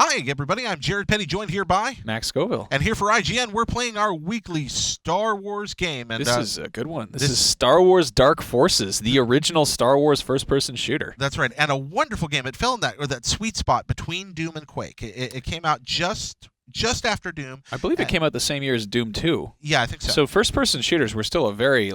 Hi, everybody. I'm Jared Petty, joined here by Max Scoville. And here for IGN, we're playing our weekly Star Wars game. And this is a good one. This is Star Wars Dark Forces, the original Star Wars first-person shooter. That's right, and a wonderful game. It fell in that sweet spot between Doom and Quake. It came out just after Doom. I believe it came out the same year as Doom 2. Yeah, I think so. So first-person shooters were still a very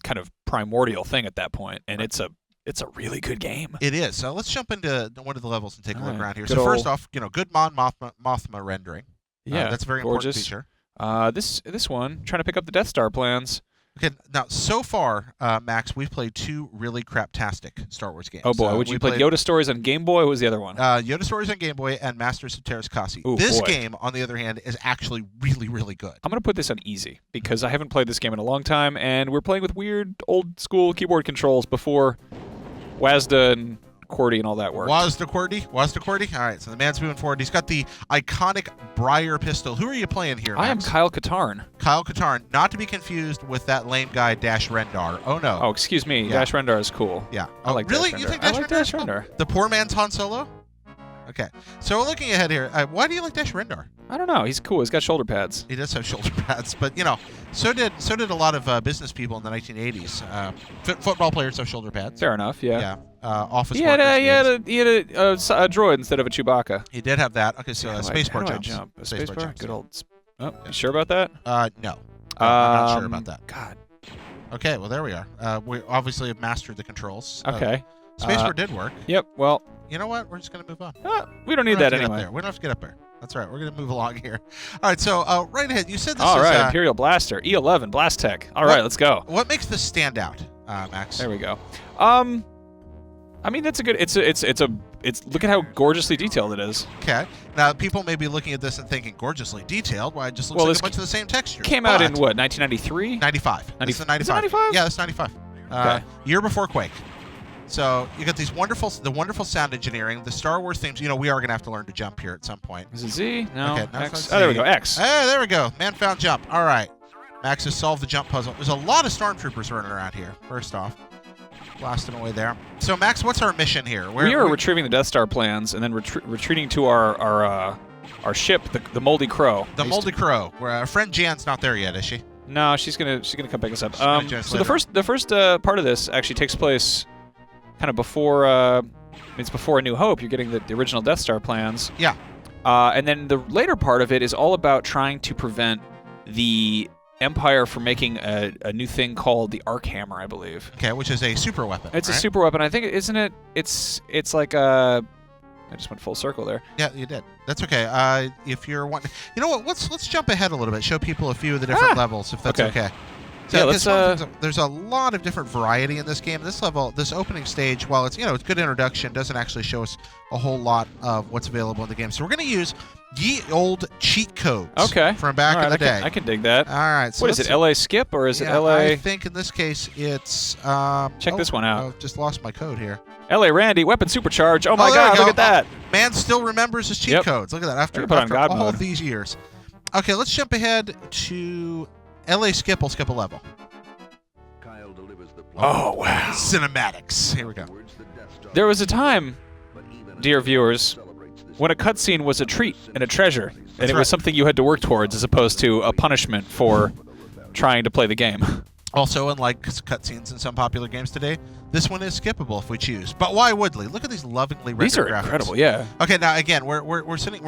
kind of primordial thing at that point, and it's a really good game. It is. So let's jump into one of the levels and take a look around here. Good So first off, good Mon Mothma rendering. Yeah, that's a very gorgeous. important feature. This one, trying to pick up the Death Star plans. Okay, now so far, Max, we've played two really craptastic Star Wars games. Oh boy, you played Yoda Stories on Game Boy? What was the other one? Yoda Stories on Game Boy and Masters of Terras Kasi. This game, on the other hand, is actually really, really good. I'm going to put this on easy because I haven't played this game in a long time, and we're playing with weird old-school keyboard controls before WASDA and QWERTY and all that work. WASDA QWERTY? All right, so the man's moving forward. He's got the iconic Briar pistol. Who are you playing here, Max? I am Kyle Katarn. Kyle Katarn, not to be confused with that lame guy, Dash Rendar. Oh, no. Oh, excuse me. Yeah. Dash Rendar is cool. Yeah. I like really? Dash You Rendar. think Dash I like Rendar Dash is cool? Rendar. The poor man's Han Solo? Okay. So we're looking ahead here. Why do you like Dash Rendar? I don't know. He's cool. He's got shoulder pads. He does have shoulder pads, but so did a lot of business people in the 1980s. Football players have shoulder pads. Fair enough. Yeah. Yeah. Office he had workers. he had a droid instead of a Chewbacca. He did have that. Okay, so spacebar jumps. Jump? A spacebar? jumps. Good old. Oh, you sure about that? No. I'm not sure about that. God. Okay, well there we are. We obviously have mastered the controls. Okay. Spacebar did work. Yep. Well. You know what? We're just gonna move on. We don't need that anyway. We don't have to get up there. That's right. We're gonna move along here. All right. So right ahead. You said this. All is, right. Imperial Blaster E11 Blast Tech. All right. Let's go. What makes this stand out, Max? There we go. I mean, that's a good. It's look at how gorgeously detailed it is. Okay. Now people may be looking at this and thinking gorgeously detailed. Why it just looks like a bunch of the same textures. Came out in what? 1993. 95. This is 95. Is it 95? Yeah, that's 95. Okay. Year before Quake. So you got the wonderful sound engineering, the Star Wars themes. We are gonna have to learn to jump here at some point. Is it Z? No. Okay, X. Oh, there we go. X. Hey, there we go. Man found jump. All right. Max has solved the jump puzzle. There's a lot of stormtroopers running around here. First off, blasting away there. So Max, what's our mission here? We are retrieving the Death Star plans and then retreating to our ship, the Moldy Crow. The Moldy Crow. Where our friend Jan's not there yet, is she? No, she's gonna come pick us up. So the first part of this actually takes place kind of before it's before A New Hope. You're getting the original Death Star plans. Yeah. And then the later part of it is all about trying to prevent the Empire from making a new thing called the Arc Hammer, I believe. Okay, which is a super weapon. It's a super weapon. I think, isn't it? It's like a. I just went full circle there. Yeah, you did. That's okay. If you're wanting, you know what? Let's jump ahead a little bit. Show people a few of the different levels, if that's okay. So yeah, there's a lot of different variety in this game. This opening stage, while it's it's a good introduction, doesn't actually show us a whole lot of what's available in the game. So we're going to use ye old cheat codes. From back in the day. I can dig that. All right. So what is it? LA Skip or is it LA? I think in this case it's. Check this one out. I just lost my code here. LA Randy Weapon Supercharge. Oh my God! Look at that. Man still remembers his cheat codes. Look at that. After all of these years. Okay, let's jump ahead to LA Skip. Will skip a level. Oh, wow. Cinematics. Here we go. There was a time, dear viewers, when a cutscene was a treat and a treasure, and it was something you had to work towards as opposed to a punishment for trying to play the game. Also, unlike cutscenes in some popular games today, this one is skippable if we choose. But why would we? Look at these lovingly rendered graphics. These are incredible, yeah. Okay, now again, we're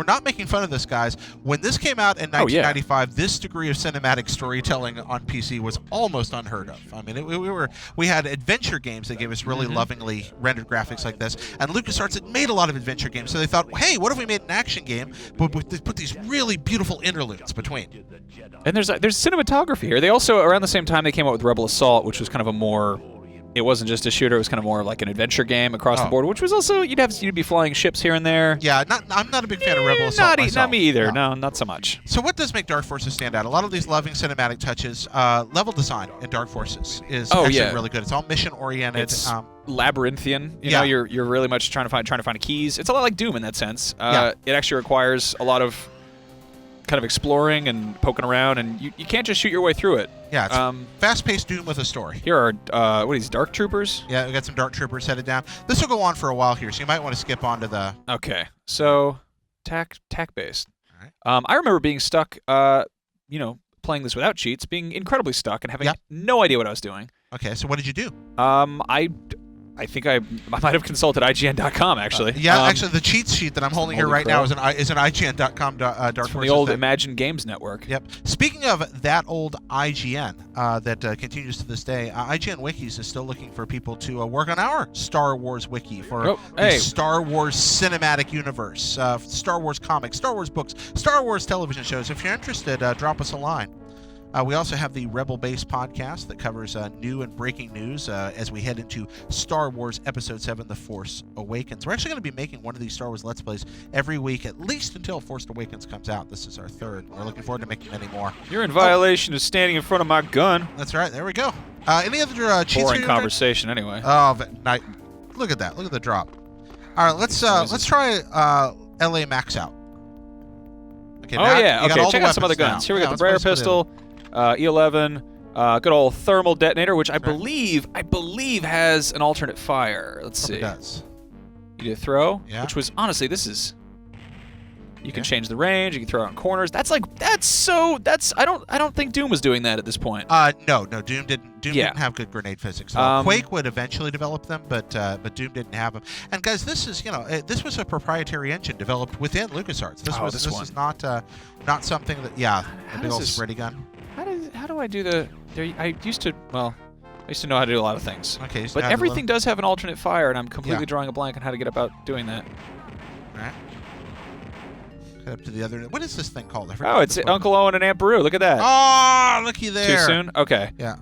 not making fun of this, guys. When this came out in 1995, this degree of cinematic storytelling on PC was almost unheard of. I mean, we had adventure games that gave us really lovingly rendered graphics like this, and LucasArts had made a lot of adventure games, so they thought, hey, what if we made an action game, but put these really beautiful interludes between? And there's cinematography here. They also, around the same time, they came out with Rebel Assault, which was kind of a more. It wasn't just a shooter; it was kind of more like an adventure game across the board, which was also you'd be flying ships here and there. Yeah, I'm not a big fan of Rebel Assault myself. Not me either. No, not so much. So what does make Dark Forces stand out? A lot of these loving cinematic touches, level design in Dark Forces is actually really good. It's all mission oriented. It's labyrinthian. You know, you're really much trying to find keys. It's a lot like Doom in that sense. It actually requires a lot of kind of exploring and poking around, and you can't just shoot your way through it. Yeah, it's fast-paced Doom with a story. Here are, what are these, Dark Troopers? Yeah, we got some Dark Troopers headed down. This will go on for a while here, so you might want to skip on to the... Okay, so based. All right. I remember being stuck. Playing this without cheats, being incredibly stuck and having no idea what I was doing. Okay, so what did you do? I think I might have consulted IGN.com actually. Actually, the cheat sheet that I'm holding here right now is an IGN.com Dark Forces. From the old Imagine Games network. Yep. Speaking of that old IGN that continues to this day, IGN Wikis is still looking for people to work on our Star Wars wiki for the Star Wars cinematic universe, Star Wars comics, Star Wars books, Star Wars television shows. If you're interested, drop us a line. We also have the Rebel Base podcast that covers new and breaking news as we head into Star Wars Episode 7, The Force Awakens. We're actually going to be making one of these Star Wars Let's Plays every week, at least until Force Awakens comes out. This is our third. We're looking forward to making many more. You're in violation of standing in front of my gun. That's right. There we go. Any other cheats? Boring conversation, anyway. Oh, look at that. Look at the drop. All right, let's try LA Max out. Okay, okay, check out some other guns. Here we got the Brer pistol. E11, good old thermal detonator, which I believe has an alternate fire. Let's see. It does. You do a throw, which was honestly, you can change the range. You can throw it on corners. I don't think Doom was doing that at this point. No, Doom didn't. Doom didn't have good grenade physics. Quake would eventually develop them, but Doom didn't have them. And guys, this is this was a proprietary engine developed within LucasArts. This is not something that a big old spready gun. How do I do the? I used to know how to do a lot of things. Okay, but everything does have an alternate fire, and I'm completely drawing a blank on how to get about doing that. All right. Head up to the other. What is this thing called? It's Uncle Owen and Aunt Beru. Look at that. Oh, looky there. Too soon? Okay. Yeah,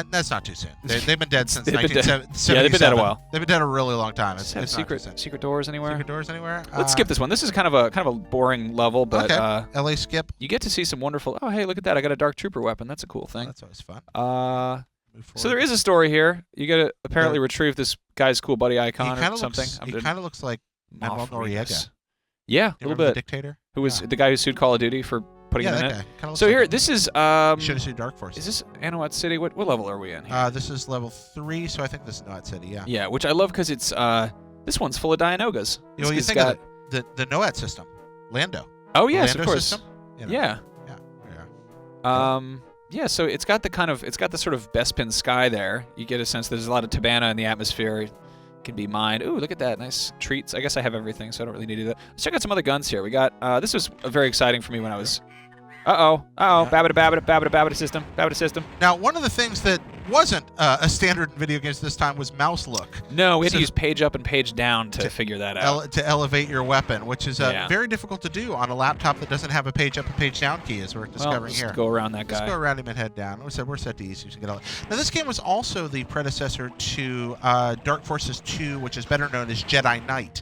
that's not too soon. They've been dead since 1977. Yeah, they've been dead a while. They've been dead a really long time. It's secret doors anywhere? Secret doors anywhere? Let's skip this one. This is kind of a boring level, but LA skip. You get to see some wonderful. Oh, hey, look at that! I got a Dark Trooper weapon. That's a cool thing. That's always fun. So there is a story here. You got to apparently retrieve this guy's cool buddy icon or something. He kind of looks like Manuel Noriega. Yeah, a little bit. The dictator? Who was the guy who sued Call of Duty for putting him in it? Guy. So here, this is... should have sued Dark Forces. Is this Anuat City? What level are we in here? This is level 3, so I think this is Anuat City, yeah. Yeah, which I love because it's... this one's full of Dianogas. You think of the NOAD system. Lando. Oh, yes, Lando of course. System? Yeah. Yeah, so it's got the sort of Bespin sky there. You get a sense there's a lot of Tabana in the atmosphere. Can be mined. Ooh, look at that. Nice treats. I guess I have everything, so I don't really need to do that. Let's check out some other guns here. We got, this was very exciting for me when I was... Babbita system. Now, one of the things that wasn't a standard in video games this time was mouse look. No, we had to use page up and page down to figure that out. To elevate your weapon, which is very difficult to do on a laptop that doesn't have a page up and page down key, as we're discovering here. Go around that guy. Just go around him and head down. We're set to easy to get all. Now, this game was also the predecessor to Dark Forces 2, which is better known as Jedi Knight,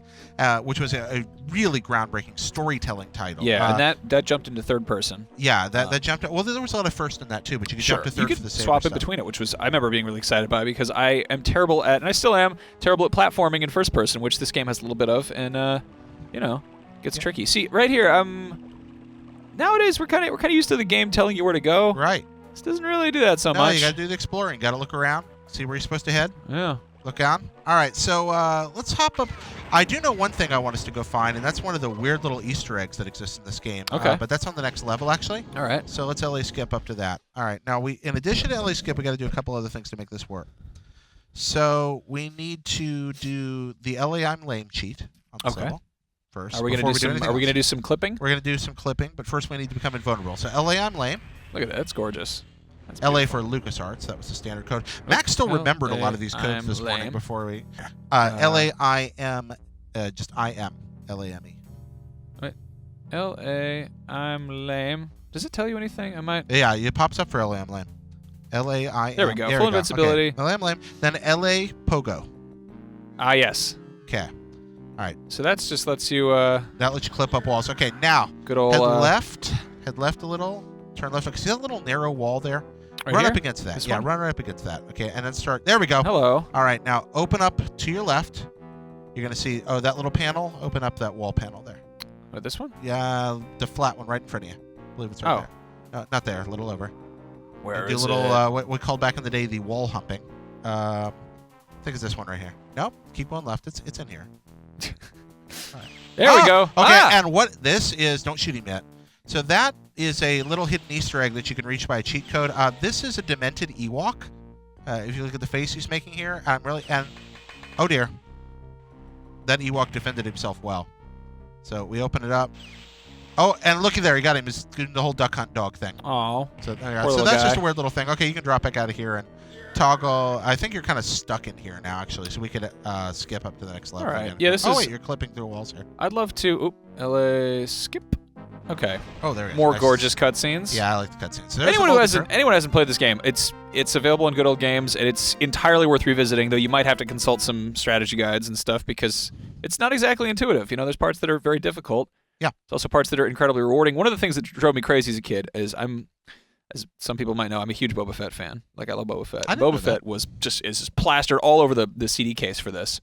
which was a really groundbreaking storytelling title. Yeah, and that jumped into third person. Yeah, that jumped. Well, there was a lot of first in that too, but you could jump to third for the same. Swap in between it, which was I remember being really excited by because I am terrible at, and I still am terrible at platforming in first person, which this game has a little bit of, and gets tricky. See right here, nowadays we're kind of used to the game telling you where to go. Right. This doesn't really do that so much. No, you got to do the exploring. Got to look around, see where you're supposed to head. Yeah. Look down. All right, so let's hop up. I do know one thing I want us to go find, and that's one of the weird little Easter eggs that exist in this game. Okay. But that's on the next level, actually. All right. So let's LA skip up to that. All right. Now, in addition to LA skip, we got to do a couple other things to make this work. So we need to do the LA I'm lame cheat on this level first. Are we going to do some clipping? We're going to do some clipping, but first we need to become invulnerable. So LA I'm lame. Look at that. That's gorgeous. LA for LucasArts. That was the standard code. Max still remembered a lot of these codes this morning before we... LA-I-M... just I-M. L-A-M-E. Wait. L-A... I'm lame. Does it tell you anything? I might... Yeah, it pops up for LA I'm lame. L-A-I-M... There we go. Full invincibility. Okay. LA I'm lame. Then L-A Pogo. Ah, yes. Okay. All right. So that's just lets you... That lets you clip up walls. Okay, now... Good old... Head left. Head left a little. Turn left. See that little narrow wall there? Run up against that. Yeah, run right up against that. Okay, and then start. There we go. Hello. All right, now open up to your left. You're going to see, that little panel. Open up that wall panel there. What, this one? Yeah, the flat one right in front of you. I believe it's right there. No, not there, a little over. Where is it? What we called back in the day the wall humping. I think it's this one right here. Nope, keep going left. It's in here. All right. There we go. Okay, and what this is, don't shoot him yet. So that is a little hidden Easter egg that you can reach by a cheat code. This is a demented Ewok. If you look at the face he's making here, oh dear. That Ewok defended himself well. So we open it up. Oh, and looky there, he got him. He's doing the whole duck hunt dog thing. Oh. So that's just a weird little thing. Okay, you can drop back out of here and toggle. I think you're kind of stuck in here now, actually, so we could skip up to the next level. All right. Again. Yeah, this is... Oh, wait, you're clipping through walls here. I'd love to... Oop, LA skip. Okay. Oh, there we go. More nice. Gorgeous cutscenes. Yeah, I like the cutscenes. So anyone who hasn't played this game, it's available in Good Old Games, and it's entirely worth revisiting, though you might have to consult some strategy guides and stuff, because it's not exactly intuitive. You know, there's parts that are very difficult. Yeah. There's also parts that are incredibly rewarding. One of the things that drove me crazy as a kid is as some people might know, I'm a huge Boba Fett fan. Like, I love Boba Fett. Boba Fett is just plastered all over the CD case for this.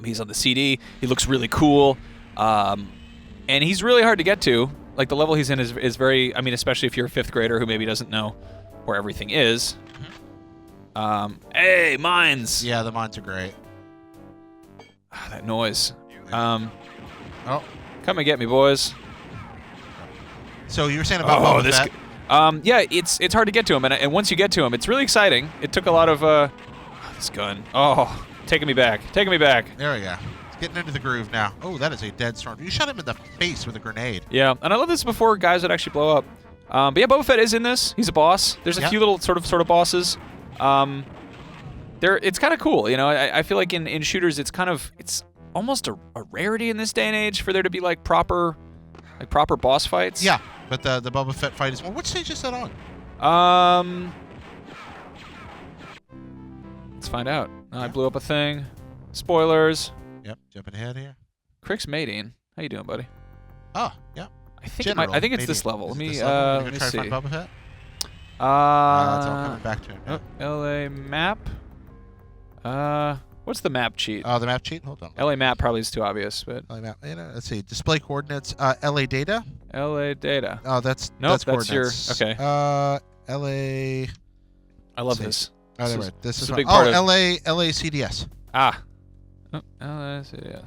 He's on the CD. He looks really cool. And he's really hard to get to. Like, the level he's in is very, I mean, especially if you're a 5th grader who maybe doesn't know where everything is. Hey, mines! Yeah, the mines are great. That noise. Oh. Come and get me, boys. So you were saying about Boba Fett? Yeah, it's hard to get to him, and once you get to him, it's really exciting. It took a lot of this gun. Oh, taking me back. There we go. It's getting into the groove now. Oh, that is a dead storm. You shot him in the face with a grenade. Yeah, and I love this before guys would actually blow up. But yeah, Boba Fett is in this. He's a boss. There's a few little sort of bosses. It's kind of cool, you know. I feel like in shooters, it's almost a rarity in this day and age for there to be like proper boss fights. Yeah, but the Boba Fett fight is more. What stage is that on? Let's find out. I blew up a thing. Spoilers. Yep, jumping ahead here. Crick's mating. How you doing, buddy? Oh, yeah. I think it's this level. Let me see. Try to find Boba Fett? It's all coming back to him. LA map. What's the map cheat? Oh, the map cheat? Hold on. LA map probably is too obvious, but LA map. Let's see. Display coordinates. LA data. LA data. Oh, that's coordinates. Okay. LA. I love this. Oh, there this is a big part of LA CDS. Ah. Oh, LA CDS.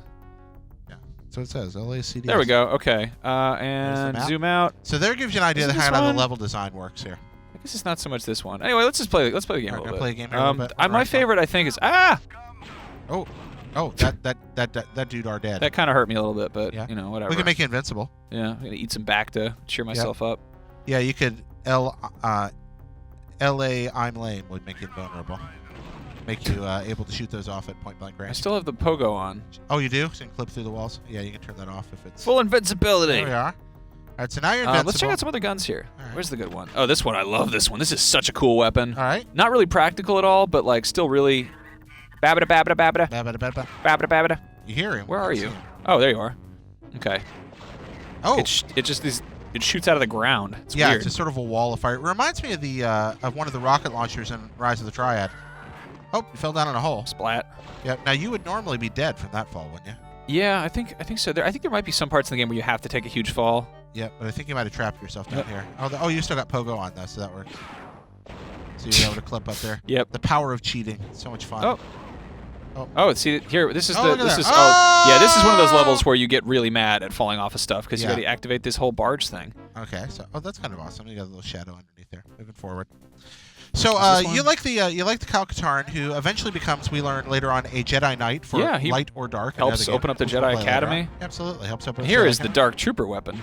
Yeah. So it says LA CDS. There we go. Okay. And zoom out. So there gives you an idea of how the level design works here. I guess it's not so much this one. Anyway, let's play the game a little bit. Play a game a little bit. My favorite, I think, is Oh, that dude are dead. That kind of hurt me a little bit, but you know, whatever. We can make you invincible. Yeah, I'm gonna eat some back to cheer myself up. Yeah, you could LA I'm lame would make you invulnerable. Make you able to shoot those off at point blank range. I still have the pogo on. Oh, you do? So you can clip through the walls? Yeah, you can turn that off if it's full invincibility. There we are. All right, so now you're invincible. Let's check out some other guns here. Right. Where's the good one? Oh, this one. I love this one. This is such a cool weapon. All right. Not really practical at all, but like still really. Babada babada babada. Babada babada. Babada babada. You hear him? Where are you? Oh, there you are. Okay. Oh. It shoots out of the ground. It's weird. It's just sort of a wall of fire. It reminds me of the of one of the rocket launchers in Rise of the Triad. Oh, you fell down in a hole. Splat. Yeah. Now you would normally be dead from that fall, wouldn't you? Yeah, I think so. I think there might be some parts in the game where you have to take a huge fall. Yeah, but I think you might have trapped yourself down here. Oh, you still got pogo on though, so that works. So you're able to clip up there. Yep. The power of cheating. It's so much fun. Oh, see here. This is one of those levels where you get really mad at falling off of stuff because you got to activate this whole barge thing. Okay, so that's kind of awesome. You got a little shadow underneath there. Moving forward. So you like the Kyle Katarn, who eventually becomes, we learn later on, a Jedi Knight for light or dark. Helps open up the Jedi Academy. Absolutely helps open. Here is the Dark Trooper weapon.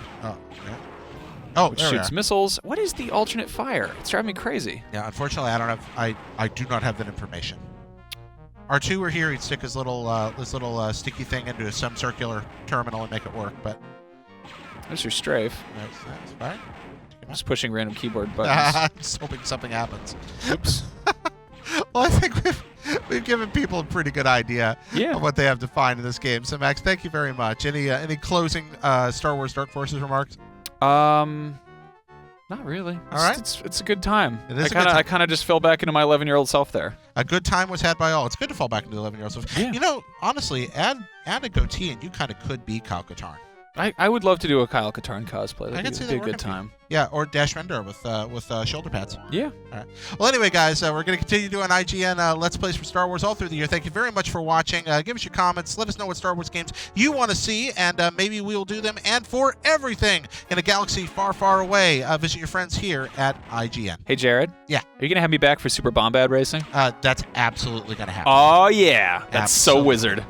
Which shoots missiles. What is the alternate fire? It's driving me crazy. Yeah, unfortunately, I do not have that information. R2 were here, he'd stick his little sticky thing into a semicircular terminal and make it work, but there's your strafe. That's fine. I'm just pushing random keyboard buttons. I'm just hoping something happens. Oops. Well, I think we've given people a pretty good idea of what they have to find in this game. So, Max, thank you very much. Any closing Star Wars Dark Forces remarks? Not really. All right. It's a good time. It is I kind of just fell back into my 11-year-old self there. A good time was had by all. It's good to fall back into the 11-year-old self. Yeah. You know, honestly, add a goatee and you kind of could be Kyle Katarn. I would love to do a Kyle Katarn cosplay. I could see that be a good working for you. time. Yeah, or Dash Rendar with shoulder pads. Yeah. All right. Well, anyway, guys, we're going to continue doing IGN Let's Plays for Star Wars all through the year. Thank you very much for watching. Give us your comments. Let us know what Star Wars games you want to see, and maybe we will do them. And for everything in a galaxy far, far away, visit your friends here at IGN. Hey, Jared. Yeah. Are you going to have me back for Super Bombad Racing? That's absolutely going to happen. Oh, yeah. That's Absolutely. so wizard.